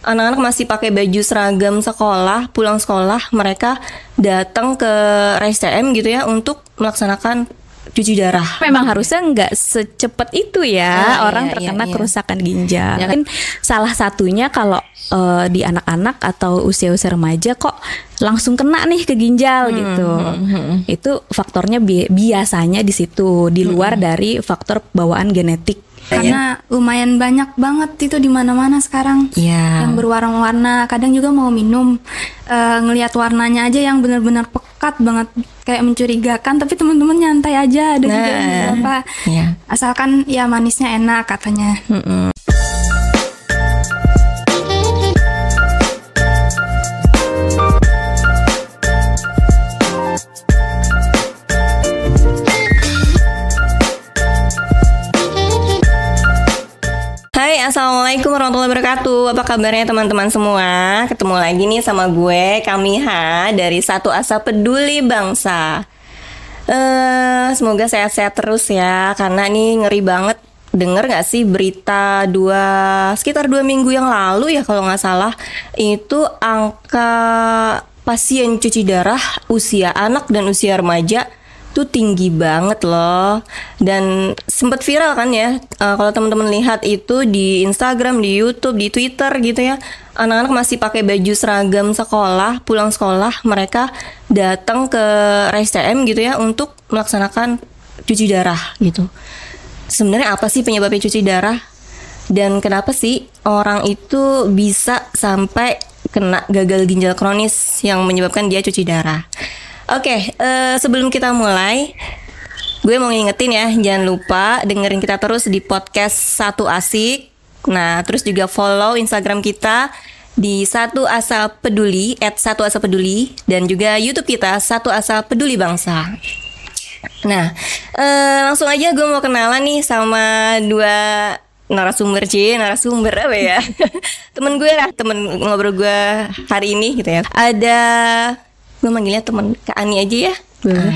anak-anak masih pakai baju seragam sekolah, pulang sekolah mereka datang ke RSCM gitu ya untuk melaksanakan cuci darah. Memang harusnya nggak secepat itu ya orang terkena iya. kerusakan ginjal. Ya, Mungkin salah satunya kalau di anak-anak atau usia-usia remaja kok langsung kena nih ke ginjal gitu. Itu faktornya biasanya di situ, di luar dari faktor bawaan genetik. Karena lumayan banyak banget itu di mana-mana sekarang yang berwarna-warna. Kadang juga mau minum ngelihat warnanya aja yang benar-benar pekat banget, kayak mencurigakan. Tapi teman-teman nyantai aja, ada juga beberapa. Asalkan ya manisnya enak katanya. Assalamualaikum warahmatullahi wabarakatuh. Apa kabarnya teman-teman semua? Ketemu lagi nih sama gue, Kamiha dari Satu Asa Peduli Bangsa. Semoga sehat-sehat terus ya, karena nih ngeri banget. Dengar gak sih berita sekitar 2 minggu yang lalu ya kalau gak salah, itu angka pasien cuci darah usia anak dan usia remaja tuh tinggi banget loh. Dan sempat viral kan ya, kalau teman-teman lihat itu di Instagram, di YouTube, di Twitter gitu ya, anak-anak masih pakai baju seragam sekolah, pulang sekolah mereka datang ke RSCM gitu ya untuk melaksanakan cuci darah gitu. Sebenarnya apa sih penyebabnya cuci darah? Dan kenapa sih orang itu bisa sampai kena gagal ginjal kronis yang menyebabkan dia cuci darah? Oke, sebelum kita mulai, gue mau ngingetin ya, jangan lupa dengerin kita terus di podcast Satu Asik. Nah, terus juga follow Instagram kita di Satu Asa Peduli @satuasapeduli, dan juga YouTube kita Satu Asa Peduli Bangsa. Nah, langsung aja gue mau kenalan nih sama dua narasumber apa ya? Temen gue lah, temen ngobrol gue hari ini gitu ya. Ada, gue manggilnya temen Kak Ani aja ya.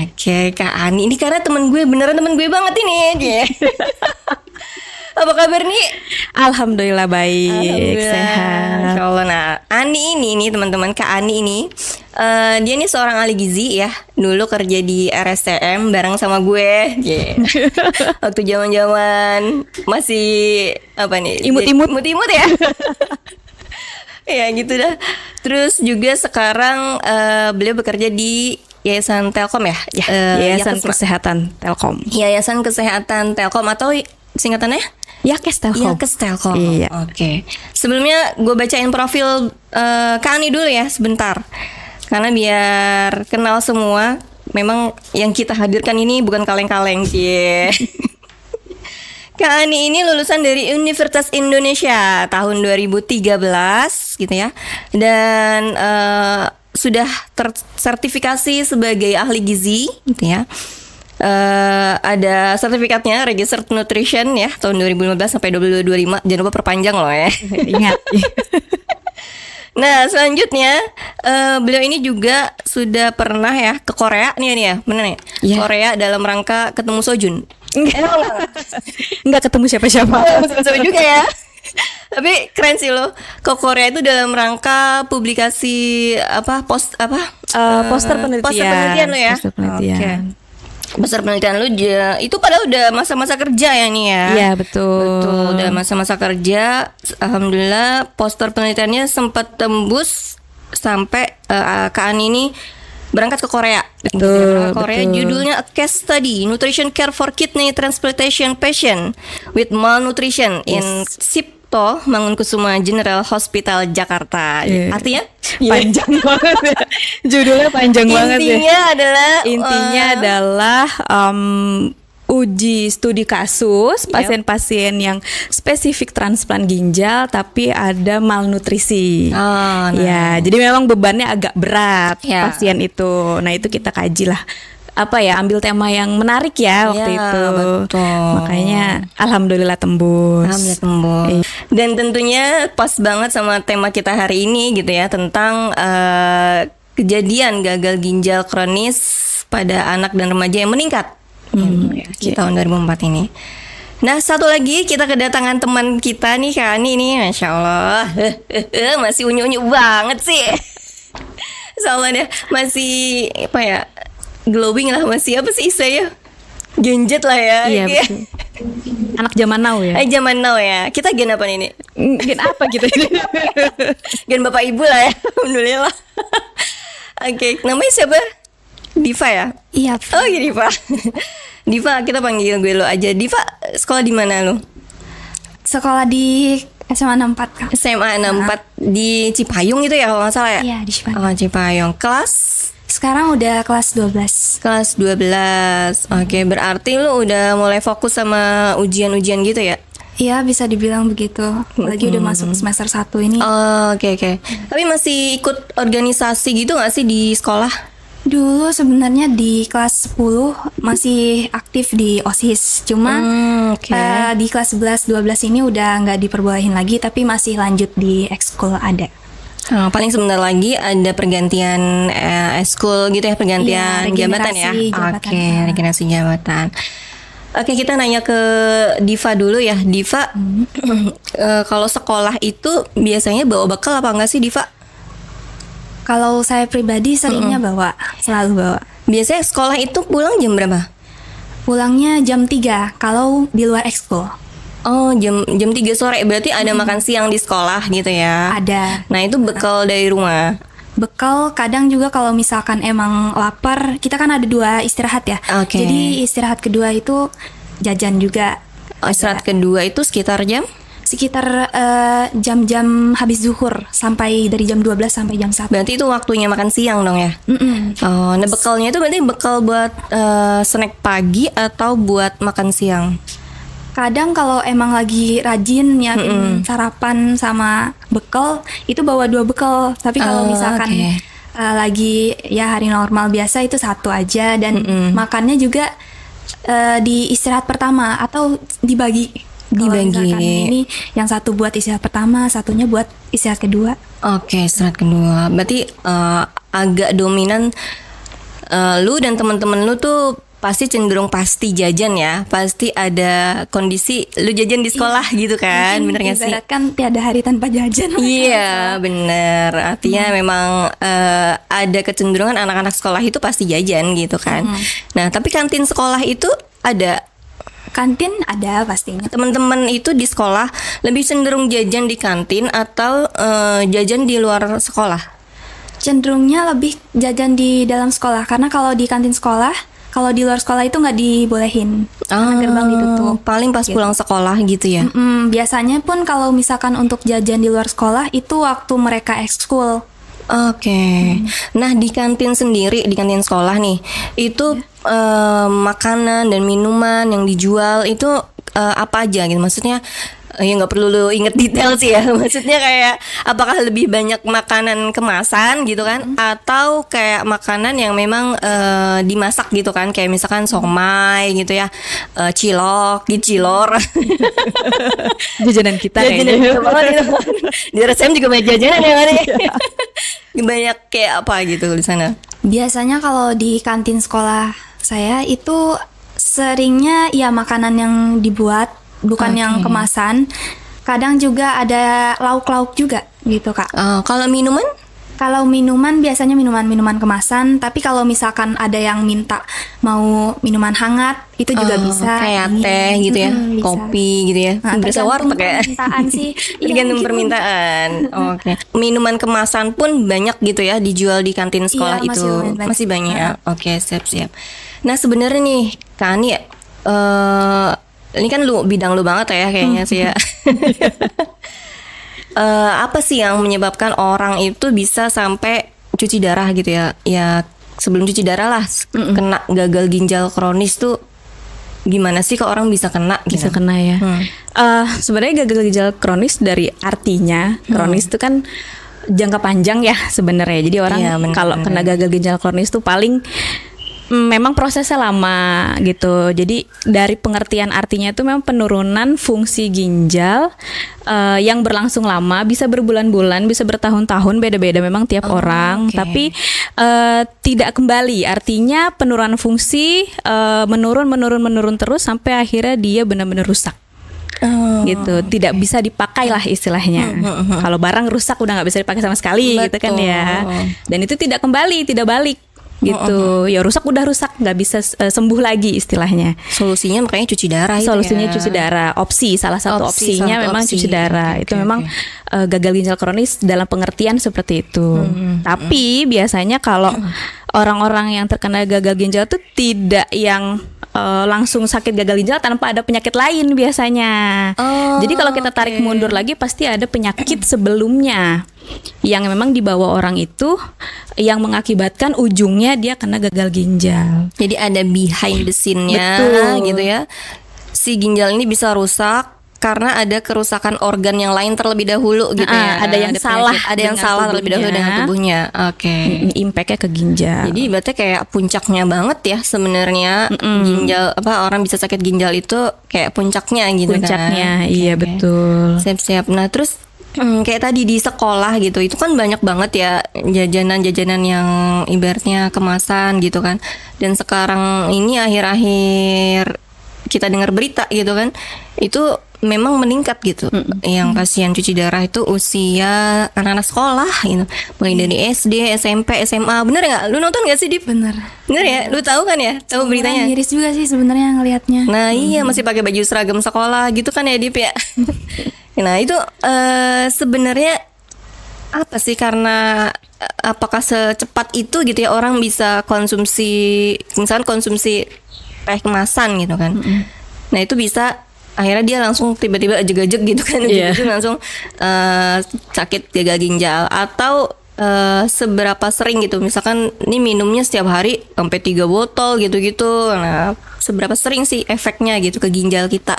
Oke, Kak Ani. Ini karena beneran temen gue banget ini aja. Apa kabar nih? Alhamdulillah baik, sehat. Insya Allah. Nah, Ani ini nih teman-teman, Kak Ani ini, dia nih seorang ahli gizi ya. Dulu kerja di RSCM bareng sama gue. Waktu zaman-zaman masih apa nih? Imut-imut ya. Ya gitu dah. Terus juga sekarang beliau bekerja di Yayasan Telkom ya. Yayasan Kesehatan Telkom. Yayasan Kesehatan Telkom atau singkatannya? Yakes Telkom. Yakes Telkom. Iya. Oke. Sebelumnya gue bacain profil Kak Ani dulu ya sebentar. Karena biar kenal semua. Memang yang kita hadirkan ini bukan kaleng-kaleng sih. Kak Ani ini lulusan dari Universitas Indonesia tahun 2013 gitu ya. Dan sudah tersertifikasi sebagai ahli gizi gitu ya. Ada sertifikatnya Registered Nutrition ya tahun 2015 sampai 2025. Jangan lupa perpanjang loh ya. Ingat. Nah selanjutnya beliau ini juga sudah pernah ya ke Korea nih ya, bener nih? Yeah. Korea dalam rangka ketemu Sojun. Enggak ketemu siapa-siapa. Seru juga ya. Tapi keren sih lo, ke Korea itu dalam rangka publikasi poster penelitian. Poster penelitian lo ya. Poster penelitian. Okay. Poster penelitian lu itu padahal udah masa-masa kerja ya nih ya. Iya betul. Udah masa-masa kerja. Alhamdulillah poster penelitiannya sempat tembus sampai Kak Ani ini berangkat ke Korea. Betul. Korea betul. Judulnya A Case Study Nutrition Care for Kidney Transplantation Patient with Malnutrition in Cipto Mangunkusumo General Hospital Jakarta. Artinya panjang banget ya. Judulnya panjang banget ya. Intinya adalah uji studi kasus pasien-pasien yang spesifik transplant ginjal tapi ada malnutrisi. Ya, jadi memang bebannya agak berat pasien itu. Nah, itu kita kaji lah. Ambil tema yang menarik ya waktu itu. Betul. Makanya alhamdulillah tembus. Dan tentunya pas banget sama tema kita hari ini gitu ya, tentang kejadian gagal ginjal kronis pada anak dan remaja yang meningkat di tahun 2004 ini. Nah, satu lagi kita kedatangan teman kita nih, Kak Ani nih, Masya Allah. Masih unyu-unyu banget sih. Soalnya masih apa ya, glowing lah, masih apa sih istilahnya, genjet lah ya. Iya, betul. Anak zaman now ya. Zaman now ya. Kita gen apa nih? Gen apa gitu? Gen bapak ibu lah ya. Alhamdulillah. Oke, namanya siapa? Diva ya? Iya. Oh iya, Diva. Diva, kita panggil gue lo aja. Diva, sekolah di mana lo? Sekolah di SMA 64, Kak. SMA 64 di Cipayung itu ya kalau nggak salah ya? Iya, di Cipayung. Oh, Cipayung. Kelas? Sekarang udah kelas 12. Kelas 12. Oke, berarti lo udah mulai fokus sama ujian-ujian gitu ya? Iya, bisa dibilang begitu. Apalagi udah masuk semester 1 ini. Oke. Tapi masih ikut organisasi gitu nggak sih di sekolah? Dulu sebenarnya di kelas 10 masih aktif di OSIS. Cuma di kelas 11, 12 ini udah nggak diperbolehin lagi, tapi masih lanjut di ekskul ada. Paling sebentar lagi ada pergantian ekskul gitu ya, pergantian jabatan ya. Oke, regenerasi jabatan. Oke, kita nanya ke Diva dulu ya. Diva, kalau sekolah itu biasanya bawa bekal apa enggak sih, Diva? Kalau saya pribadi seringnya bawa, selalu bawa. Biasanya sekolah itu pulang jam berapa? Pulangnya jam 3 kalau di luar ekskul. Oh, jam 3 sore. Berarti ada makan siang di sekolah gitu ya? Ada. Nah, itu bekal dari rumah. Bekal kadang juga kalau misalkan emang lapar, kita kan ada 2 istirahat ya. Jadi istirahat kedua itu jajan juga. Istirahat kedua itu sekitar jam? Sekitar jam-jam habis zuhur sampai dari jam 12 sampai jam 1. Berarti itu waktunya makan siang dong ya? Oh, nah bekalnya itu berarti bekal buat snack pagi atau buat makan siang? Kadang kalau emang lagi rajin nyiapin sarapan sama bekal, itu bawa 2 bekal. Tapi kalau misalkan lagi ya hari normal biasa itu 1 aja. Dan makannya juga di istirahat pertama atau dibagi. Ini yang 1 buat istirahat pertama, 1-nya buat istirahat kedua. Oke, istirahat kedua. Berarti agak dominan lu dan teman-teman lu tuh pasti cenderung pasti jajan ya. Pasti ada kondisi lu jajan di sekolah gitu kan. Bener gak sih? Kan tiada hari tanpa jajan. Iya, bener. Artinya memang ada kecenderungan anak-anak sekolah itu pasti jajan gitu kan. Nah, tapi kantin sekolah itu ada? Kantin ada pastinya. Teman-teman itu di sekolah lebih cenderung jajan di kantin atau jajan di luar sekolah? Cenderungnya lebih jajan di dalam sekolah. Karena kalau di kantin sekolah, kalau di luar sekolah itu nggak dibolehin. Karena gerbang ditutup. Paling pas pulang sekolah gitu ya? Biasanya pun kalau misalkan untuk jajan di luar sekolah, itu waktu mereka ekskul. Oke. Nah, di kantin sendiri, di kantin sekolah nih, itu makanan dan minuman yang dijual itu apa aja gitu? Maksudnya ya nggak perlu lu inget detail sih ya. Maksudnya kayak apakah lebih banyak makanan kemasan gitu kan, atau kayak makanan yang memang dimasak gitu kan, kayak misalkan somai gitu ya, cilok, cilor. Jajanan kita kayaknya. Di RSM juga banyak jajanan ya kan? Banyak kayak apa gitu di sana? Biasanya kalau di kantin sekolah saya itu seringnya ya makanan yang dibuat, bukan yang kemasan. Kadang juga ada lauk-lauk juga gitu, Kak. Kalau minuman? Kalau minuman biasanya minuman-minuman kemasan, tapi kalau misalkan ada yang minta mau minuman hangat, itu juga bisa. Kayak teh gitu ya, kopi gitu ya. Berasa warteg ya. Permintaan sih. Tergantung permintaan. Oke. Minuman kemasan pun banyak gitu ya dijual di kantin sekolah itu. Masih banyak. Oke, siap-siap. Nah, sebenarnya nih, Kak Ani ya, ini kan bidang lu banget ya kayaknya sih ya. Apa sih yang menyebabkan orang itu bisa sampai cuci darah gitu ya? Ya sebelum cuci darah lah, kena gagal ginjal kronis tuh gimana sih kok orang bisa kena? Bisa kena ya. Sebenarnya gagal ginjal kronis dari artinya kronis itu kan jangka panjang ya sebenarnya. Jadi orang kalau kena gagal ginjal kronis tuh paling Memang prosesnya lama gitu. Jadi dari pengertian artinya itu memang penurunan fungsi ginjal yang berlangsung lama, bisa berbulan-bulan, bisa bertahun-tahun, beda-beda memang tiap orang. Tapi tidak kembali. Artinya penurunan fungsi menurun terus sampai akhirnya dia benar-benar rusak. Gitu, tidak bisa dipakai lah istilahnya. Kalau barang rusak udah nggak bisa dipakai sama sekali. Betul. Gitu kan ya. Dan itu tidak kembali, tidak balik. Gitu, ya rusak udah rusak, nggak bisa sembuh lagi istilahnya. Solusinya makanya cuci darah. Solusinya cuci darah. Salah satu opsinya memang cuci darah. Itu memang gagal ginjal kronis dalam pengertian seperti itu. Tapi biasanya kalau orang-orang yang terkena gagal ginjal itu tidak yang langsung sakit gagal ginjal tanpa ada penyakit lain biasanya. Jadi kalau kita tarik mundur lagi pasti ada penyakit sebelumnya yang memang dibawa orang itu yang mengakibatkan ujungnya dia kena gagal ginjal. Jadi ada behind the scene-nya gitu ya. Si ginjal ini bisa rusak karena ada kerusakan organ yang lain terlebih dahulu gitu ya. Ada yang salah, ada yang salah terlebih dahulu dengan tubuhnya. Impactnya ke ginjal. Jadi berarti kayak puncaknya banget ya sebenarnya ginjal orang bisa sakit ginjal itu kayak puncaknya gitu kan. Puncaknya, iya betul. Siap-siap. Nah terus kayak tadi di sekolah gitu, itu kan banyak banget ya jajanan-jajanan yang ibaratnya kemasan gitu kan. Dan sekarang ini akhir-akhir kita dengar berita gitu kan, itu memang meningkat gitu. Yang pasien cuci darah itu usia anak-anak sekolah gitu, mulai dari SD, SMP, SMA. Bener nggak? Lu nonton nggak sih, Dip? Bener ya? Lu tahu kan ya? Tahu beritanya? Miris juga sih sebenarnya ngelihatnya. Nah iya, masih pakai baju seragam sekolah gitu kan ya, Dip ya. Nah itu sebenarnya apa sih, karena apakah secepat itu gitu ya orang bisa konsumsi, misalkan konsumsi teh kemasan gitu kan. Nah itu bisa akhirnya dia langsung tiba-tiba ajeg-ajeg gitu kan, langsung sakit gagal ginjal. Atau seberapa sering gitu, misalkan ini minumnya setiap hari sampai 3 botol gitu-gitu. Nah seberapa sering sih efeknya gitu ke ginjal kita?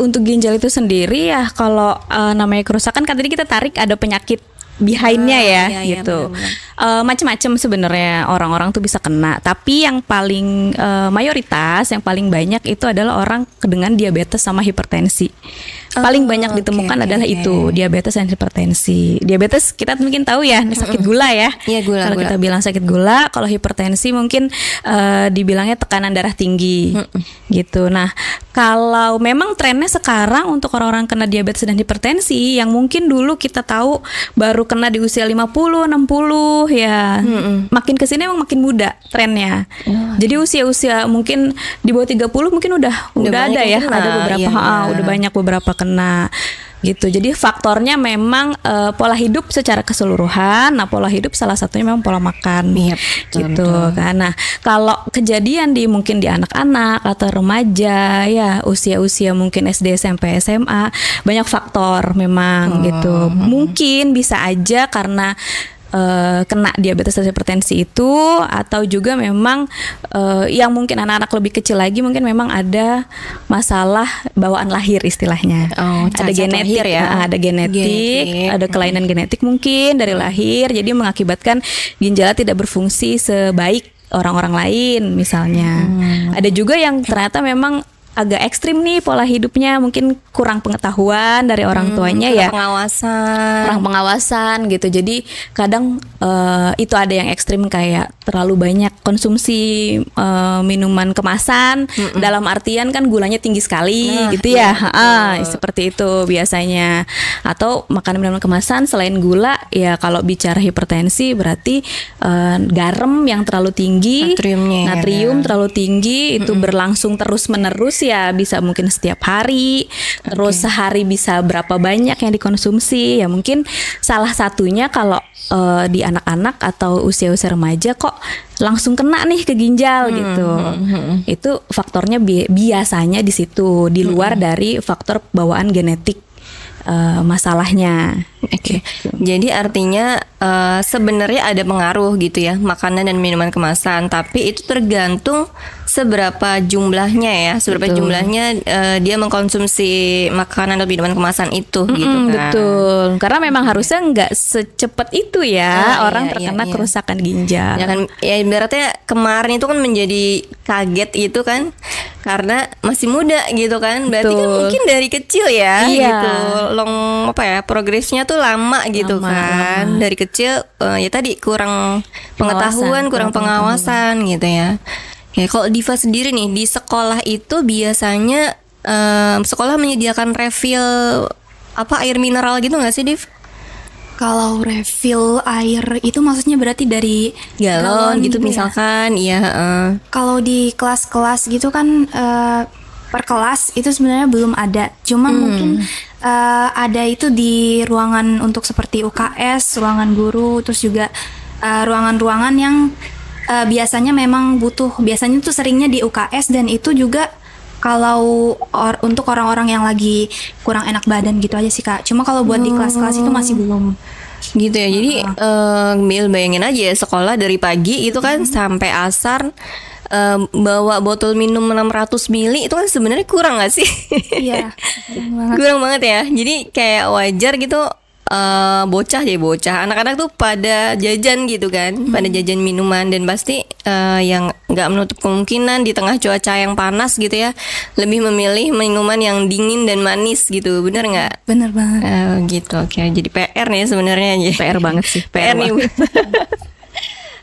Untuk ginjal itu sendiri ya, kalau namanya kerusakan kan tadi kita tarik ada penyakit behindnya gitu. Macam-macam sebenarnya orang-orang tuh bisa kena. Tapi yang paling mayoritas, yang paling banyak itu adalah orang dengan diabetes sama hipertensi. Paling banyak ditemukan adalah itu, diabetes dan hipertensi. Diabetes kita mungkin tahu ya, sakit gula ya. Kalau kita bilang sakit gula, kalau hipertensi mungkin dibilangnya tekanan darah tinggi gitu. Nah, kalau memang trennya sekarang untuk orang-orang kena diabetes dan hipertensi yang mungkin dulu kita tahu baru kena di usia 50, 60 ya. Makin kesini emang makin muda trennya. Jadi usia-usia mungkin di bawah 30 mungkin udah ada ya, ada beberapa udah banyak beberapa kena gitu. Jadi faktornya memang pola hidup secara keseluruhan. Nah, pola hidup salah satunya memang pola makan gitu kan. Nah, kalau kejadian mungkin di anak-anak atau remaja ya, usia-usia mungkin SD, SMP, SMA, banyak faktor memang gitu. Mungkin bisa aja karena kena diabetes dan hipertensi itu, atau juga memang yang mungkin anak-anak lebih kecil lagi mungkin memang ada masalah bawaan lahir istilahnya. Ada genetik ya, ada genetik, ada kelainan genetik mungkin dari lahir, jadi mengakibatkan ginjalnya tidak berfungsi sebaik orang-orang lain misalnya. Ada juga yang ternyata memang agak ekstrim nih pola hidupnya, mungkin kurang pengetahuan dari orang tuanya ya, kurang pengawasan gitu. Jadi kadang itu ada yang ekstrim kayak terlalu banyak konsumsi minuman kemasan, dalam artian kan gulanya tinggi sekali gitu ya, seperti itu biasanya. Atau makan minuman kemasan selain gula ya, kalau bicara hipertensi berarti garam yang terlalu tinggi, natrium terlalu tinggi, itu berlangsung terus-menerus ya, bisa mungkin setiap hari, terus sehari bisa berapa banyak yang dikonsumsi ya. Mungkin salah satunya kalau di anak-anak atau usia-usia remaja kok langsung kena nih ke ginjal gitu. Itu faktornya biasanya di situ, di luar dari faktor bawaan genetik masalahnya. Jadi artinya sebenarnya ada pengaruh gitu ya, makanan dan minuman kemasan, tapi itu tergantung seberapa jumlahnya ya, jumlahnya dia mengkonsumsi makanan atau minuman kemasan itu gitu kan. Betul. Karena memang harusnya nggak secepat itu ya orang terkena kerusakan ginjal. Ya kan, ya ibaratnya kemarin itu kan menjadi kaget gitu kan. Karena masih muda gitu kan. Berarti kan mungkin dari kecil ya gitu. Progresnya tuh lama gitu kan. Dari kecil ya tadi kurang pengetahuan, kurang pengawasan gitu ya. Ya, kalau Diva sendiri nih di sekolah itu biasanya sekolah menyediakan refill air mineral gitu nggak sih, Div? Kalau refill air itu maksudnya berarti dari galon gitu misalkan, ya. Kalau di kelas-kelas gitu kan per kelas itu sebenarnya belum ada. Cuman mungkin ada itu di ruangan untuk seperti UKS, ruangan guru, terus juga ruangan-ruangan yang biasanya memang biasanya tuh seringnya di UKS, dan itu juga kalau untuk orang-orang yang lagi kurang enak badan gitu aja sih Kak. Cuma kalau buat di kelas-kelas itu masih belum. Gitu ya. Jadi bayangin aja ya, sekolah dari pagi itu kan sampai asar bawa botol minum 600 ml itu kan sebenarnya kurang gak sih? Iya. Kurang banget ya. Jadi kayak wajar gitu. Bocah anak-anak tuh pada jajan gitu kan, pada jajan minuman, dan pasti yang nggak menutup kemungkinan di tengah cuaca yang panas gitu ya, lebih memilih minuman yang dingin dan manis gitu, bener nggak? Bener banget. Gitu. Oke, jadi PR nih sebenarnya. PR banget sih. PR nih.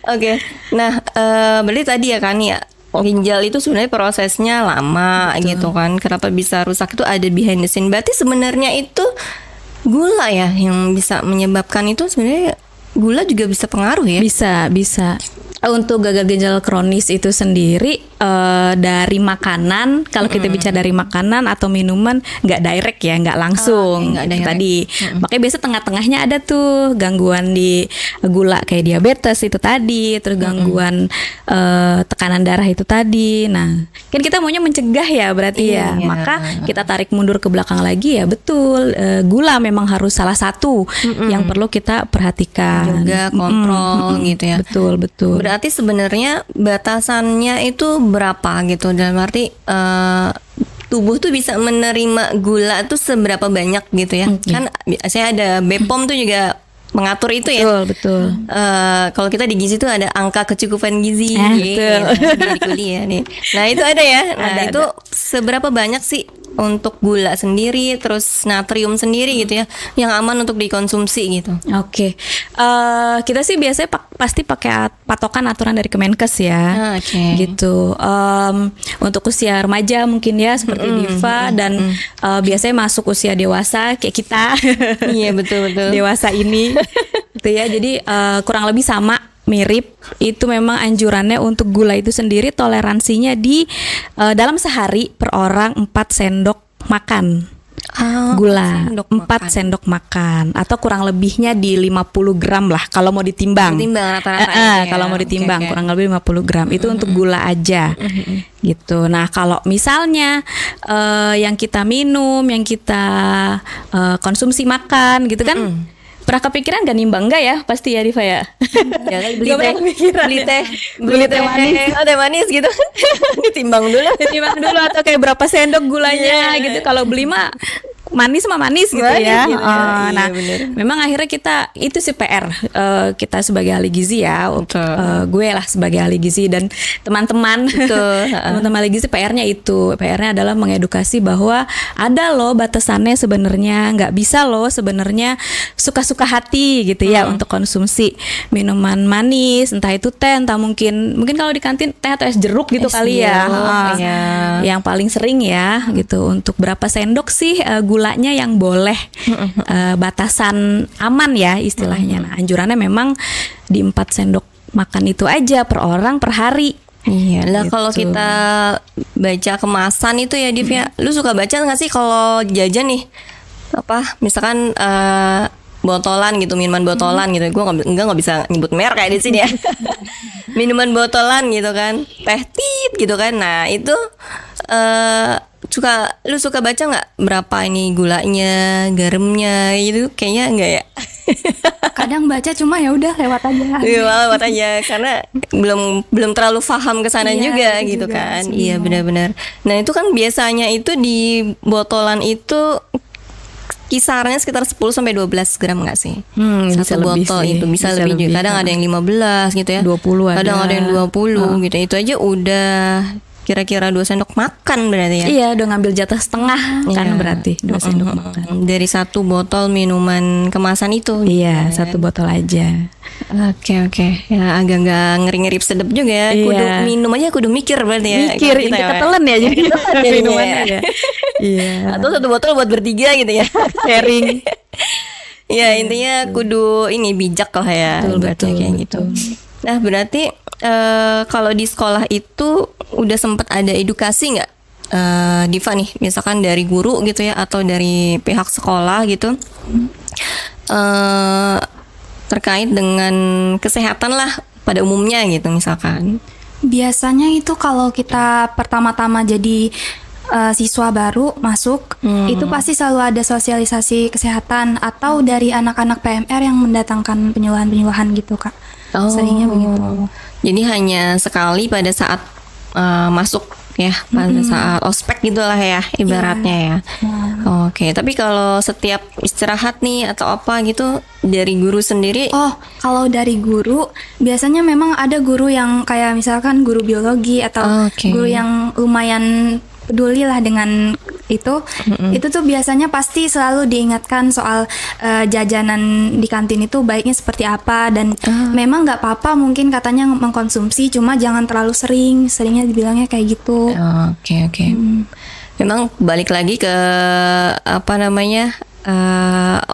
Oke, nah berarti tadi ya kan ya, ginjal itu sebenarnya prosesnya lama. Betul. Gitu kan, kenapa bisa rusak itu ada behind the scene. Berarti sebenarnya itu gula ya yang bisa menyebabkan itu. Sebenarnya gula juga bisa pengaruh ya? Bisa. Untuk gagal ginjal kronis itu sendiri dari makanan, kalau kita bicara dari makanan atau minuman, nggak direct ya, nggak langsung tadi. Makanya biasa tengah-tengahnya ada tuh gangguan di gula kayak diabetes itu tadi, terus gangguan tekanan darah itu tadi. Nah, kan kita maunya mencegah ya berarti ya. Maka kita tarik mundur ke belakang lagi ya, betul. Gula memang harus salah satu yang perlu kita perhatikan. Juga kontrol gitu ya. Betul. Berarti sebenarnya batasannya itu berapa gitu, dalam arti tubuh tuh bisa menerima gula tuh seberapa banyak gitu ya. Kan biasanya ada BPOM tuh juga mengatur itu ya. Betul. Kalau kita di gizi tuh ada angka kecukupan gizi. Betul. Di kuliah nih. Nah itu ada ya. Nah itu seberapa banyak sih untuk gula sendiri, terus natrium sendiri gitu ya, yang aman untuk dikonsumsi gitu? Oke. Kita sih biasanya pasti pakai patokan aturan dari Kemenkes ya. Gitu. Untuk usia remaja mungkin ya seperti Diva, dan biasanya masuk usia dewasa kayak kita. Iya betul. Dewasa ini. Gitu ya. Jadi kurang lebih sama, mirip. Itu memang anjurannya untuk gula itu sendiri toleransinya di dalam sehari per orang 4 sendok makan. Gula 4 sendok makan, atau kurang lebihnya di 50 gram lah kalau mau ditimbang. Rata-rata kalau mau ditimbang kurang lebih 50 gram. Itu untuk gula aja. Gitu. Nah, kalau misalnya yang kita minum, yang kita konsumsi makan gitu kan, pernah kepikiran gak nimbang? Enggak ya? Pasti ya Diva ya. Beli teh manis. Ada manis gitu. Ditimbang dulu atau kayak berapa sendok gulanya gitu. Kalau beli mah manis gitu ya. Gitu ya. Nah, memang akhirnya kita itu sih PR kita sebagai ahli gizi ya. Gue lah sebagai ahli gizi dan teman-teman ahli gizi, PR-nya adalah mengedukasi bahwa ada loh batasannya sebenarnya, nggak bisa loh sebenarnya suka-suka hati gitu ya untuk konsumsi minuman manis, entah itu teh, entah mungkin kalau di kantin teh atau es jeruk gitu kali ya. Yang paling sering ya gitu. Untuk berapa sendok sih gulanya yang boleh, batasan aman ya istilahnya. Nah, anjurannya memang di 4 sendok makan itu aja per orang per hari. Iya lah, gitu. Kalau kita baca kemasan itu ya Div ya, lu suka baca nggak sih kalau jajan nih, misalkan botolan gitu, minuman botolan gitu. Gue nggak bisa nyebut merek kayak di sini ya. Minuman botolan gitu kan, teh tit gitu kan. Nah itu lu suka baca nggak berapa ini gulanya, garamnya gitu? Kayaknya enggak ya. Kadang baca cuma ya udah lewat aja. Iya, lewat aja karena belum terlalu paham ke sana juga gitu juga, kan. Iya, benar-benar. Nah, itu kan biasanya itu di botolan itu kisarannya sekitar 10 sampai 12 gram nggak sih? Satu botol itu bisa lebih juga. Kadang ada yang 15 gitu ya. 20 kadang ada yang 20 gitu. Itu aja udah kira-kira 2 sendok makan berarti ya. Iya, udah ngambil jatah setengah kan berarti 2 sendok makan. Dari 1 botol minuman kemasan itu. Iya, kan? 1 botol aja. Oke. Ya agak nggak ngeri-ngeri sedep juga ya. Kudu minum aja kudu mikir berarti ya. Mikir, kita telan ya jadi minumannya ya. Iya. Atau 1 botol buat bertiga gitu ya. Sharing. Ya intinya kudu ini bijak lah ya. Betul, kayak gitu. Nah berarti kalau di sekolah itu udah sempat ada edukasi nggak, Diva nih, misalkan dari guru gitu ya atau dari pihak sekolah gitu, terkait dengan kesehatan lah pada umumnya gitu misalkan? Biasanya itu kalau kita pertama-tama jadi siswa baru masuk, itu pasti selalu ada sosialisasi kesehatan atau dari anak-anak PMR yang mendatangkan penyuluhan-penyuluhan gitu Kak. Seringnya begitu. Jadi hanya sekali pada saat masuk ya, pada saat ospek gitulah ya ibaratnya ya. Oke, tapi kalau setiap istirahat nih atau apa gitu dari guru sendiri? Oh, kalau dari guru biasanya memang ada guru yang kayak misalkan guru biologi atau guru yang lumayan peduli lah dengan itu. Itu tuh biasanya pasti selalu diingatkan soal jajanan di kantin itu baiknya seperti apa, dan memang nggak apa-apa mungkin katanya mengkonsumsi, cuma jangan terlalu seringnya dibilangnya kayak gitu. Oke. Memang balik lagi ke apa namanya,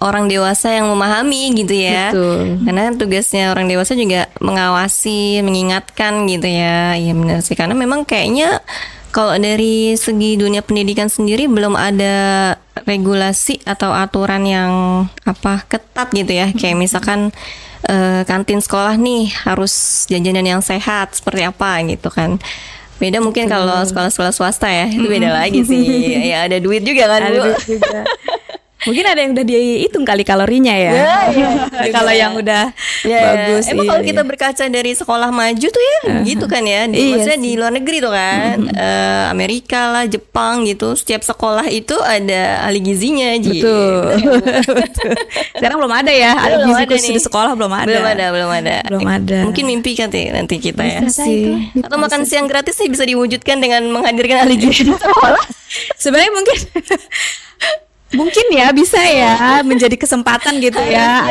orang dewasa yang memahami gitu ya. Betul. Karena tugasnya orang dewasa juga mengawasi, mengingatkan gitu ya. Iya benar sih, karena memang kayaknya kalau dari segi dunia pendidikan sendiri belum ada regulasi atau aturan yang ketat gitu ya. Kayak misalkan kantin sekolah nih harus jajanan yang sehat seperti apa gitu kan. Beda mungkin kalau sekolah-sekolah swasta ya, itu beda lagi sih. Ya ada duit juga kan, Bu. Duit juga. Mungkin ada yang udah dihitung kali kalorinya ya. Kalau yang udah bagus. Emang kalau kita berkaca dari sekolah maju tuh ya gitu kan ya. Maksudnya di luar negeri tuh kan, Amerika lah, Jepang gitu. Setiap sekolah itu ada ahli gizinya. Betul. Sekarang belum ada ya. Ahli gizi khusus di sekolah belum ada. Belum ada. Mungkin mimpi kan nanti kita ya. Atau makan siang gratis sih bisa diwujudkan dengan menghadirkan ahli gizi di sekolah. Sebenarnya mungkin ya bisa ya menjadi kesempatan gitu ya.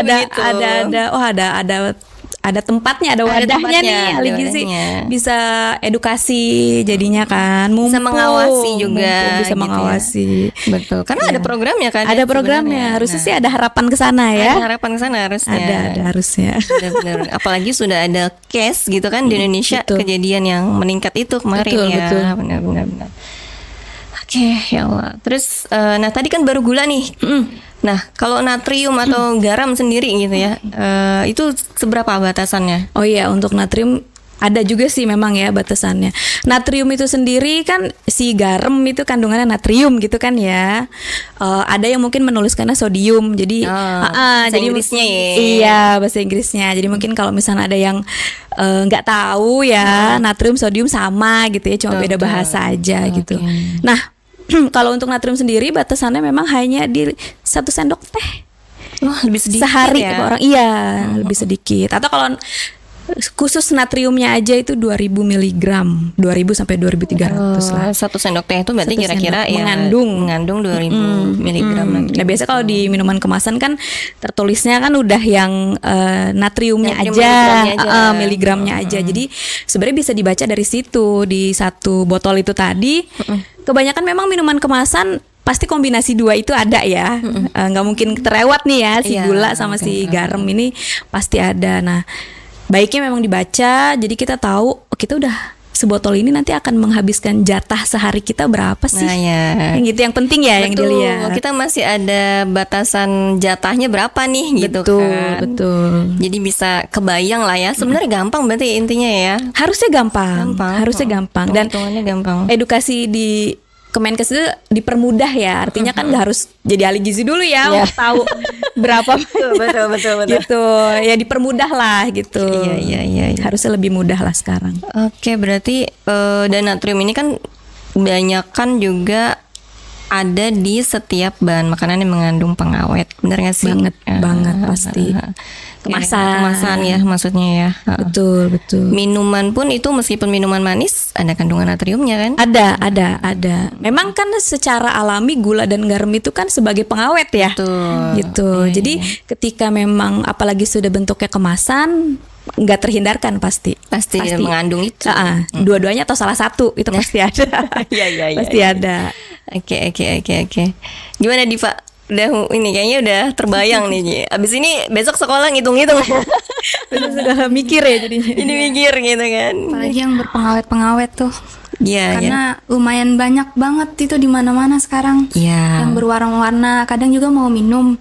Ada tempatnya, ada wadahnya nih ahli gizi, bisa edukasi jadinya kan, bisa mengawasi juga, bisa gitu mengawasi. Ya. Betul, karena ada programnya kan. Ada programnya, harusnya sih ada harapan ke sana ya. Ada harapan ke sana harusnya. Ada harusnya. Benar. Apalagi sudah ada case gitu kan di Indonesia, kejadian yang meningkat itu kemarin. Betul. Benar. Oke, ya Allah. Terus, nah tadi kan baru gula nih. Nah, kalau natrium atau garam sendiri gitu ya, itu seberapa batasannya? Oh iya, untuk natrium ada juga sih memang ya batasannya. Natrium itu sendiri kan, si garam itu kandungannya natrium gitu kan ya. Ada yang mungkin menuliskannya sodium. Jadi bahasa Inggrisnya ya. Iya, bahasa Inggrisnya. Jadi mungkin kalau misalnya ada yang nggak tahu ya, natrium sodium sama gitu ya, cuma beda bahasa aja gitu. Nah, kalau untuk natrium sendiri batasannya memang hanya di 1 sendok teh. Lebih sedikit sehari ya? ke orang. Iya, lebih sedikit. Atau kalau khusus natriumnya aja itu 2000 mg, 2000 sampai 2300 lah. 1 sendok teh itu berarti kira-kira ya mengandung 2000 mg. Nah, biasa kalau di minuman kemasan kan tertulisnya kan udah yang natriumnya aja, miligramnya aja. Jadi sebenarnya bisa dibaca dari situ, di 1 botol itu tadi. Kebanyakan memang minuman kemasan pasti kombinasi 2 itu ada ya, nggak mungkin terlewat nih ya, si gula sama si garam ini pasti ada. Nah, baiknya memang dibaca, jadi kita tahu kita udah sebotol ini nanti akan menghabiskan jatah sehari kita berapa sih? Yang gitu yang penting ya. Betul, yang dilihat. Kita masih ada batasan jatahnya berapa nih gitu kan. Betul. Jadi bisa kebayang lah ya. Sebenarnya gampang berarti intinya ya. Harusnya gampang. Dan hitungannya gampang. Edukasi di Kemenkes itu dipermudah ya, artinya kan nggak harus jadi ahli gizi dulu ya untuk tahu berapa betul. gitu ya, dipermudah lah gitu. Iya. Harusnya lebih mudah lah sekarang. Oke, berarti dan natrium ini kan kebanyakan juga ada di setiap bahan makanan yang mengandung pengawet, benar nggak sih? Banget pasti. Kemasan ya maksudnya ya. Betul. Minuman pun itu meskipun minuman manis ada kandungan natriumnya kan? Ada. Memang kan secara alami gula dan garam itu kan sebagai pengawet ya. Betul. Gitu. Jadi ketika memang apalagi sudah bentuknya kemasan, nggak terhindarkan pasti mengandung itu. Dua-duanya atau salah satu itu pasti ada. Iya. Pasti ada. Oke. Gimana Diva? Udah ini kayaknya udah terbayang nih. Abis ini besok sekolah ngitung-ngitung. Sudah mikir ya jadinya. Ini mikir gitu kan. Apalagi yang berpengawet-pengawet tuh. Iya. Karena lumayan banyak banget itu di mana-mana sekarang. Iya. Yang berwarna-warna. Kadang juga mau minum,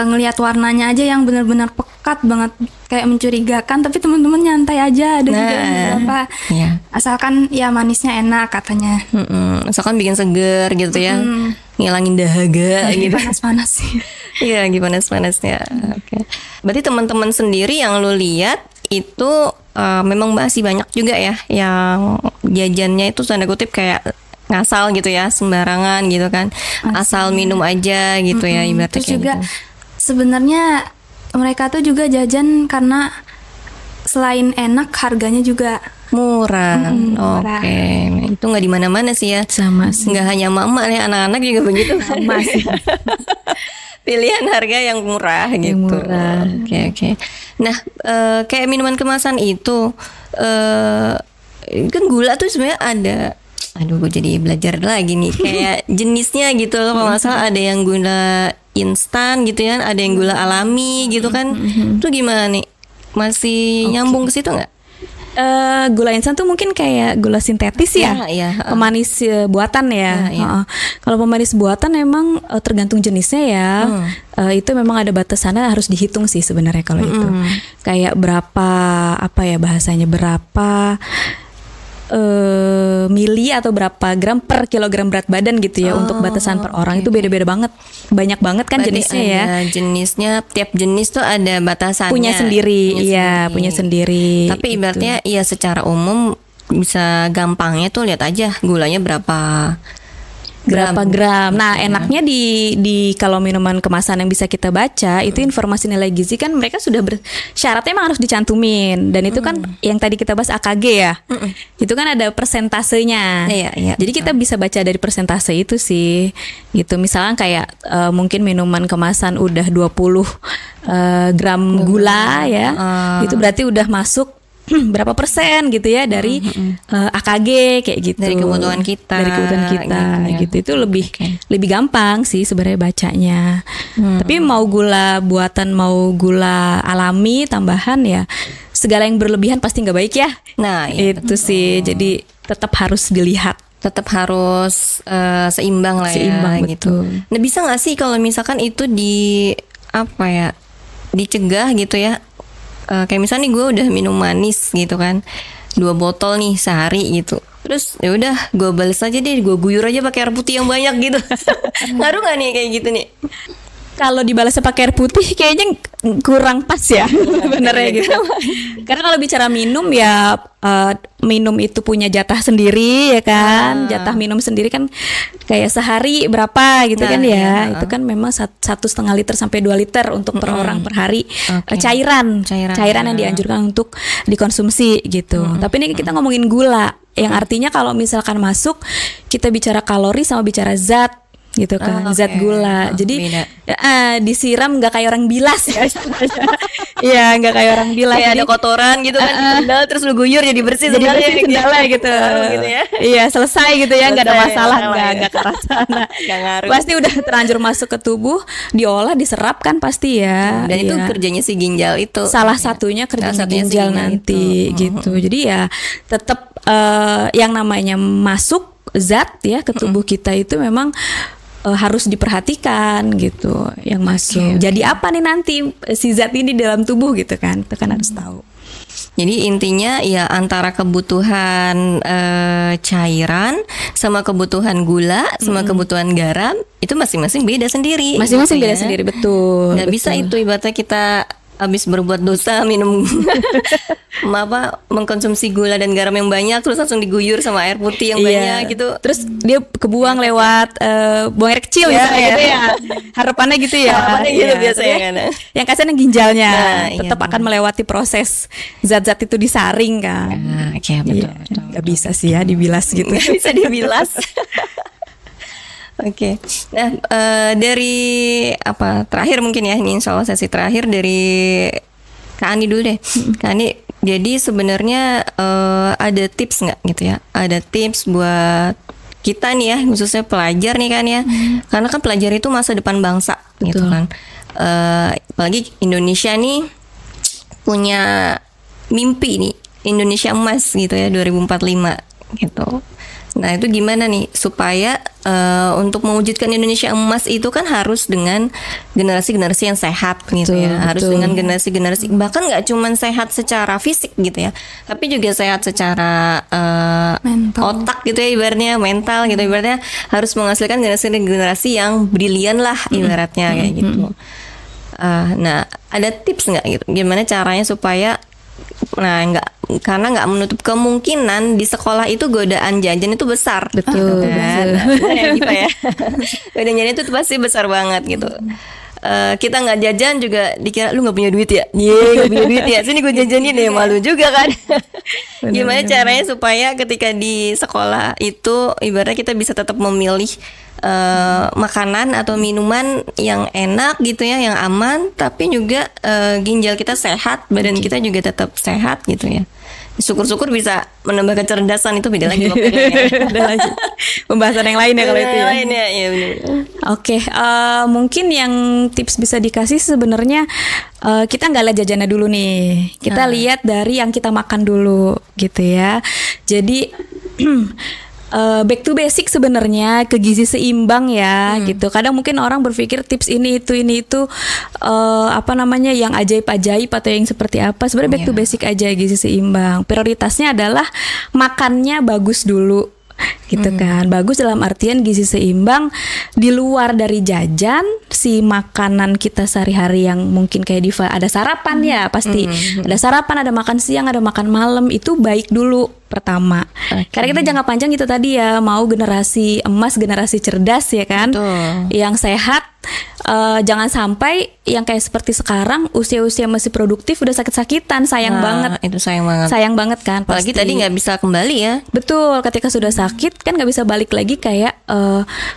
ngelihat warnanya aja yang benar-benar pekat banget, kayak mencurigakan. Tapi teman-teman nyantai aja. Ada juga beberapa. Iya. Asalkan ya manisnya enak katanya. Asalkan bikin seger gitu ya. Ngilangin dahaga gitu. Panas-panas sih. Iya, lagi panas-panasnya. Oke. Berarti teman-teman sendiri yang lu lihat itu memang masih banyak juga ya yang jajannya itu tanda kutip kayak ngasal gitu ya, sembarangan gitu kan. Asal minum aja gitu ya ibaratnya. Terus juga gitu. Sebenarnya mereka tuh juga jajan karena selain enak harganya juga murah. Oke. Itu nggak di mana-mana sih ya. Sama sih. Nggak hanya mama ya, anak-anak juga begitu. Sama sih. Pilihan harga yang murah gitu. Murah. Oke. Nah, kayak minuman kemasan itu kan gula tuh sebenarnya ada. Aduh, gue jadi belajar lagi nih. Kayak jenisnya gitu loh. Kalau nggak salah ada yang gula instan gitu ya, ada yang gula alami gitu kan. Itu gimana nih? Masih nyambung ke situ nggak? Gula instan tuh mungkin kayak gula sintetis ya, pemanis buatan ya. Kalau pemanis buatan memang tergantung jenisnya ya. Itu memang ada batasannya, harus dihitung sih sebenarnya kalau itu. Kayak berapa bahasanya berapa mili atau berapa gram per kilogram berat badan gitu ya, untuk batasan per orang itu beda-beda banget, banyak banget kan. Berarti jenisnya ya. Jenisnya tiap jenis tuh ada batasannya. Punya sendiri. Punya sendiri. Tapi ibaratnya ya secara umum bisa gampangnya tuh lihat aja gulanya berapa gram. Nah, enaknya di kalau minuman kemasan yang bisa kita baca itu informasi nilai gizi kan mereka sudah syaratnya emang harus dicantumin, dan itu kan yang tadi kita bahas AKG ya. Itu kan ada persentasenya. Iya. Jadi kita bisa baca dari persentase itu sih. Gitu. Misalnya kayak mungkin minuman kemasan udah 20 gram gula ya. Itu berarti udah masuk berapa persen gitu ya dari AKG kayak gitu, dari kebutuhan kita gitu. Itu lebih gampang sih sebenarnya bacanya. Tapi mau gula buatan mau gula alami tambahan ya, segala yang berlebihan pasti nggak baik ya. Nah itu sih, jadi tetap harus dilihat, tetap harus seimbang lah ya gitu. Nah, bisa nggak sih kalau misalkan itu dicegah gitu ya? Kayak misalnya nih gue udah minum manis gitu kan, 2 botol nih sehari gitu, terus ya udah gue bales aja deh, gue guyur aja pakai air putih yang banyak gitu. Ngaruh nggak nih kayak gitu nih? Kalau dibalasnya pakai air putih kayaknya kurang pas ya sebenarnya gitu. Karena kalau bicara minum ya minum itu punya jatah sendiri ya kan. Jatah minum sendiri kan kayak sehari berapa gitu kan ya. Itu kan memang 1,5 liter sampai 2 liter untuk per orang per hari. Cairan yang dianjurkan untuk dikonsumsi gitu. Tapi ini kita ngomongin gula, yang artinya kalau misalkan masuk kita bicara kalori sama bicara zat gitu kan, zat gula. Jadi disiram nggak kayak orang bilas ya. Iya, nggak kayak orang bilas. Kayak ada kotoran gitu kan, sendal terus lu guyur jadi bersih sendalnya gitu ya. Iya, selesai gitu ya, nggak ada masalah, nggak ke arah sana. Pasti udah terlanjur masuk ke tubuh, diolah, diserap kan pasti ya. Dan itu kerjanya si ginjal itu. Salah satunya kerjanya ginjal nanti gitu. Jadi ya tetap yang namanya masuk zat ya ke tubuh kita itu memang harus diperhatikan gitu yang masuk. Jadi apa nih nanti si zat ini dalam tubuh gitu kan? Itu kan harus tahu. Jadi intinya ya antara kebutuhan cairan sama kebutuhan gula sama kebutuhan garam itu masing-masing beda sendiri. Masing-masing gitu beda sendiri, betul. Nggak bisa itu ibaratnya kita habis berbuat dosa minum mengkonsumsi gula dan garam yang banyak terus langsung diguyur sama air putih yang banyak gitu. Terus dia kebuang lewat buang air kecil gitu ya. Harapannya gitu ya. Harapannya gitu biasanya kan. Yang kasihan ginjalnya tetap akan melewati proses zat-zat itu disaring kan. Betul. Gak bisa sih ya dibilas gitu. Gak bisa dibilas. Oke. Nah, dari terakhir mungkin ya, ini insya Allah sesi terakhir dari Kak Ani dulu deh. Kak Ani, jadi sebenarnya ada tips nggak gitu ya? Ada tips buat kita nih ya, khususnya pelajar nih kan ya. Karena kan pelajar itu masa depan bangsa. Betul. Gitu kan. Apalagi Indonesia nih punya mimpi nih, Indonesia emas gitu ya 2045 gitu. Nah itu gimana nih supaya untuk mewujudkan Indonesia emas itu kan harus dengan generasi-generasi yang sehat gitu ya, harus dengan generasi-generasi bahkan nggak cuma sehat secara fisik gitu ya, tapi juga sehat secara otak gitu ya, ibaratnya mental gitu, ibaratnya harus menghasilkan generasi-generasi yang brilian lah ibaratnya kayak gitu. Nah ada tips nggak gitu, gimana caranya supaya karena nggak menutup kemungkinan di sekolah itu godaan jajan itu besar. Betul. Gitu ya. Godaan jajan itu pasti besar banget gitu. Kita nggak jajan juga dikira lu nggak punya duit ya. Nggak punya duit ya. Sini gue jajanin deh, malu juga kan. Gimana caranya supaya ketika di sekolah itu ibaratnya kita bisa tetap memilih makanan atau minuman yang enak gitu ya, yang aman, tapi juga ginjal kita sehat, badan kita juga tetap sehat gitu ya. Syukur-syukur bisa menambah kecerdasan, itu beda lagi. Beda lagi. Pembahasan yang lain ya kalau itu ya. Oke, mungkin yang tips bisa dikasih sebenarnya kita nggak lihat jajannya dulu nih. Kita lihat dari yang kita makan dulu gitu ya. Jadi back to basic sebenarnya, ke gizi seimbang ya gitu. Kadang mungkin orang berpikir tips ini itu yang ajaib-ajaib atau yang seperti apa. Sebenarnya back to basic aja, gizi seimbang. Prioritasnya adalah makannya bagus dulu gitu kan. Bagus dalam artian gizi seimbang di luar dari jajan, si makanan kita sehari-hari yang mungkin kayak Diva ada sarapan ya pasti. Ada sarapan, ada makan siang, ada makan malam, itu baik dulu pertama. Karena kita jangka panjang itu tadi ya, mau generasi emas, generasi cerdas ya kan. Yang sehat, jangan sampai yang kayak seperti sekarang usia-usia masih produktif udah sakit-sakitan, sayang banget. Itu sayang banget. Sayang banget kan. Apalagi tadi nggak bisa kembali ya. Betul, ketika sudah sakit kan nggak bisa balik lagi kayak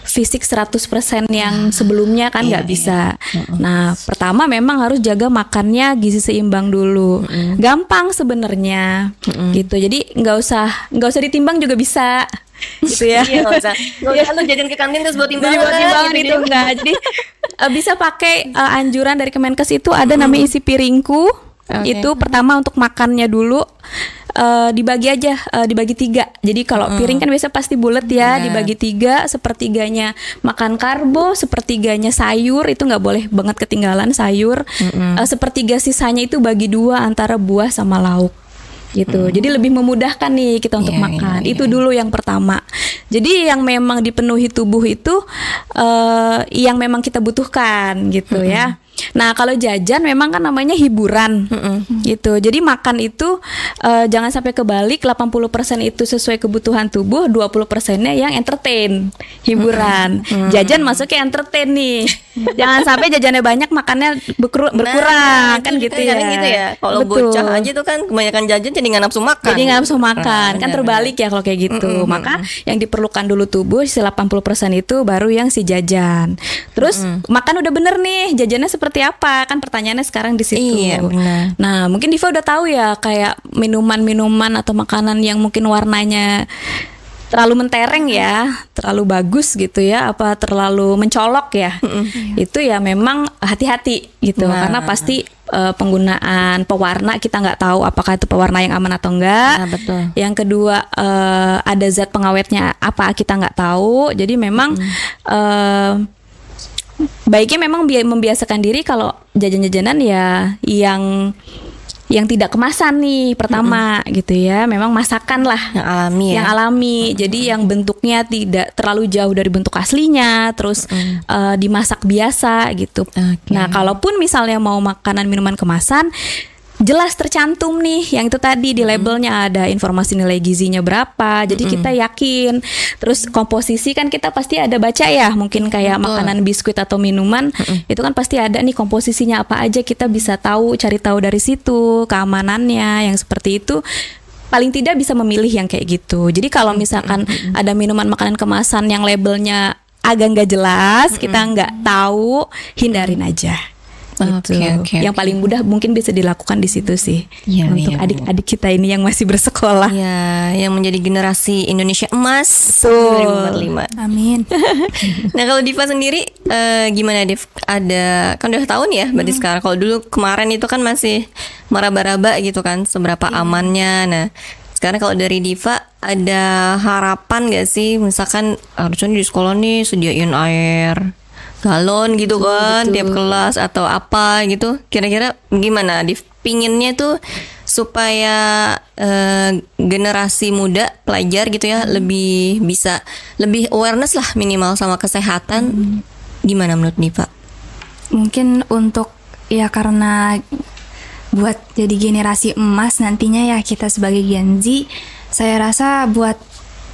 fisik 100% yang sebelumnya kan nggak bisa. Nah, pertama memang harus jaga makannya gizi seimbang dulu. Gampang sebenarnya gitu. Jadi nggak usah ditimbang juga bisa. Gitu ya. Nggak usah lu jajan ke kantin terus buat timbangan gitu enggak. Jadi bisa pakai anjuran dari Kemenkes itu ada namanya isi piringku. Itu pertama untuk makannya dulu. Dibagi aja, dibagi 3. Jadi kalau piring kan biasa pasti bulat ya, dibagi 3, sepertiganya makan karbo, sepertiganya sayur, itu nggak boleh banget ketinggalan sayur. Sepertiga sisanya itu bagi 2 antara buah sama lauk. Gitu. Jadi lebih memudahkan nih kita untuk makan. Itu dulu yang pertama. Jadi yang memang dipenuhi tubuh itu yang memang kita butuhkan gitu ya. Nah kalau jajan memang kan namanya hiburan gitu. Jadi makan itu jangan sampai kebalik, 80% itu sesuai kebutuhan tubuh, 20%-nya yang entertain, hiburan. Jajan masuknya entertain nih. Jangan sampai jajannya banyak, makannya berkurang kan gitu ya. Gitu ya. Kalau bocah aja tuh kan kebanyakan jajan jadi nggak nafsu makan. Jadi nggak nafsu makan, kan terbalik ya kalau kayak gitu. Maka yang diperlukan dulu tubuh si 80% itu baru yang si jajan. Terus makan udah bener nih, jajannya seperti apa? Kan pertanyaannya sekarang di situ. Iya, benar. Nah, mungkin Diva udah tahu ya kayak minuman-minuman atau makanan yang mungkin warnanya terlalu mentereng ya, terlalu bagus gitu ya, apa terlalu mencolok ya. Itu ya memang hati-hati gitu. Karena pasti penggunaan pewarna kita nggak tahu apakah itu pewarna yang aman atau enggak. Betul. Yang kedua ada zat pengawetnya apa kita nggak tahu. Jadi memang baiknya memang membiasakan diri kalau jajan-jajanan ya yang yang tidak kemasan nih pertama gitu ya, memang masakan lah yang alami. Jadi yang bentuknya tidak terlalu jauh dari bentuk aslinya, terus dimasak biasa gitu. Nah, kalaupun misalnya mau makanan minuman kemasan, jelas tercantum nih yang itu tadi di labelnya ada informasi nilai gizinya berapa, jadi kita yakin. Terus komposisi kan kita pasti ada baca ya, mungkin kayak makanan biskuit atau minuman itu kan pasti ada nih komposisinya apa aja, kita bisa tahu, cari tahu dari situ. Keamanannya yang seperti itu paling tidak bisa memilih yang kayak gitu. Jadi kalau misalkan ada minuman makanan kemasan yang labelnya agak nggak jelas, kita nggak tahu, hindarin aja. Gitu. Yang paling mudah mungkin bisa dilakukan di situ sih, untuk adik-adik kita ini yang masih bersekolah. Yang menjadi generasi Indonesia emas 2045. Amin. Nah, kalau Diva sendiri gimana, Div? Ada kan udah tahun ya, berarti sekarang. Kalau dulu kemarin itu kan masih meraba-raba gitu kan, seberapa amannya. Nah, sekarang kalau dari Diva ada harapan gak sih, misalkan harusnya di sekolah nih sediain air galon gitu kan, tiap kelas atau apa gitu. Kira-kira gimana? Pinginnya tuh supaya generasi muda, pelajar gitu ya, lebih awareness lah minimal sama kesehatan. Gimana menurut Diva? Mungkin untuk karena buat jadi generasi emas nantinya ya, kita sebagai Gen Z, saya rasa buat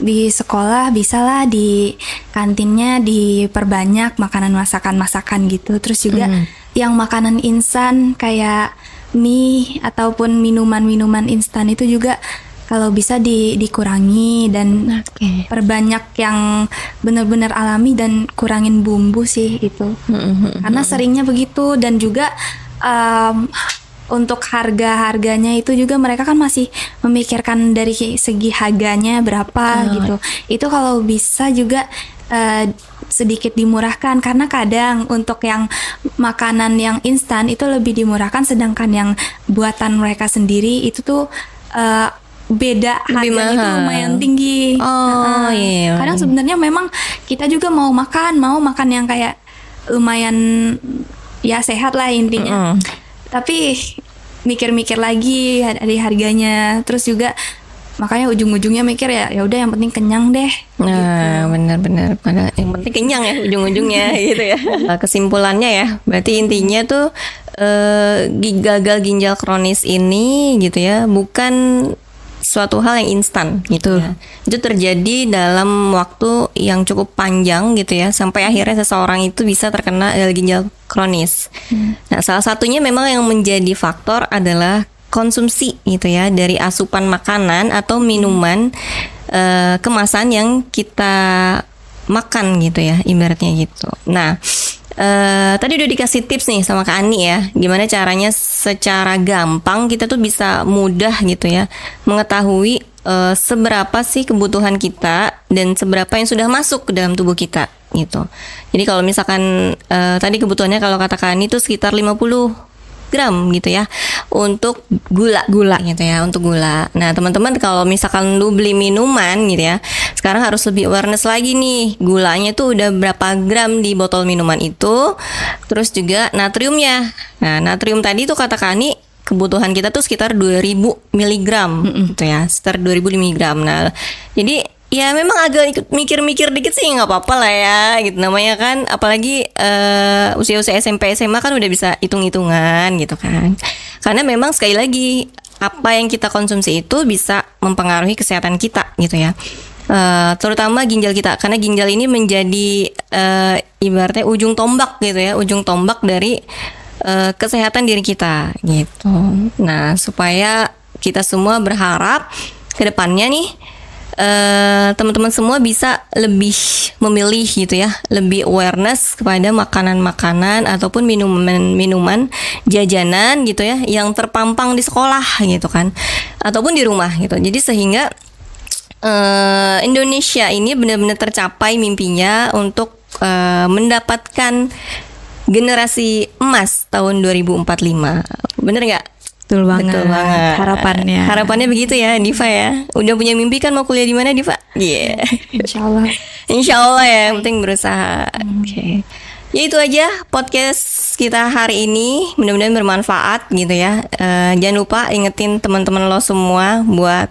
di sekolah bisalah di kantinnya diperbanyak makanan masakan gitu. Terus juga yang makanan instan kayak mie ataupun minuman instan itu juga kalau bisa dikurangi dan perbanyak yang benar-benar alami dan kurangin bumbu sih itu. Karena seringnya begitu. Dan juga untuk harganya itu juga mereka kan masih memikirkan dari segi harganya berapa gitu. Itu kalau bisa juga sedikit dimurahkan, karena kadang untuk yang makanan yang instan itu lebih dimurahkan, sedangkan yang buatan mereka sendiri itu tuh beda harganya itu lumayan tinggi. Kadang sebenarnya memang kita juga mau makan yang kayak lumayan ya sehat lah intinya. Tapi mikir-mikir lagi dari harganya, terus juga makanya ujung-ujungnya mikir ya udah yang penting kenyang deh. Nah, gitu. Benar-benar yang penting kenyang ya ujung-ujungnya gitu ya. Kesimpulannya ya, berarti intinya tuh gagal ginjal kronis ini gitu ya, bukan suatu hal yang instan gitu ya. Itu terjadi dalam waktu yang cukup panjang gitu ya, sampai akhirnya seseorang itu bisa terkena gagal ginjal kronis. Nah, salah satunya memang yang menjadi faktor adalah konsumsi gitu ya, dari asupan makanan atau minuman kemasan yang kita makan gitu ya, ibaratnya gitu. Nah, tadi udah dikasih tips nih sama Kak Ani ya, gimana caranya secara gampang kita tuh bisa mudah gitu ya mengetahui seberapa sih kebutuhan kita dan seberapa yang sudah masuk ke dalam tubuh kita gitu. Jadi kalau misalkan tadi kebutuhannya kalau kata Kak Ani itu sekitar 50 gram gitu ya untuk gula gitu ya, untuk gula. Nah, teman-teman kalau misalkan lu beli minuman gitu ya, sekarang harus lebih awareness lagi nih, gulanya tuh udah berapa gram di botol minuman itu, terus juga natriumnya. Nah, natrium tadi tuh kata Kani kebutuhan kita tuh sekitar 2000 mg gitu ya, sekitar 2000 mg. Nah, jadi ya memang agak ikut mikir-mikir dikit sih, nggak apa-apa lah ya gitu, namanya kan apalagi usia-usia SMP SMA kan udah bisa hitung-hitungan gitu kan. Karena memang sekali lagi apa yang kita konsumsi itu bisa mempengaruhi kesehatan kita gitu ya, terutama ginjal kita, karena ginjal ini menjadi ibaratnya ujung tombak gitu ya, ujung tombak dari kesehatan diri kita gitu. Nah, supaya kita semua berharap ke depannya nih teman-teman semua bisa lebih memilih gitu ya, lebih awareness kepada makanan-makanan ataupun minuman jajanan gitu ya yang terpampang di sekolah gitu kan, ataupun di rumah gitu. Jadi sehingga Indonesia ini benar-benar tercapai mimpinya untuk mendapatkan generasi emas tahun 2045. Bener nggak? Betul banget. Harapannya begitu ya, Diva ya. Udah punya mimpi kan mau kuliah di mana, Diva? Iya. Insyaallah. Insyaallah ya, yang penting berusaha. Oke. Ya itu aja podcast kita hari ini, mudah-mudahan bermanfaat gitu ya. Jangan lupa ingetin teman-teman lo semua buat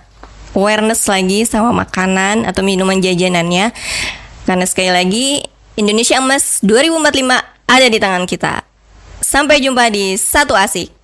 awareness lagi sama makanan atau minuman jajanannya. Karena sekali lagi Indonesia Emas 2045 ada di tangan kita. Sampai jumpa di Satu Asik.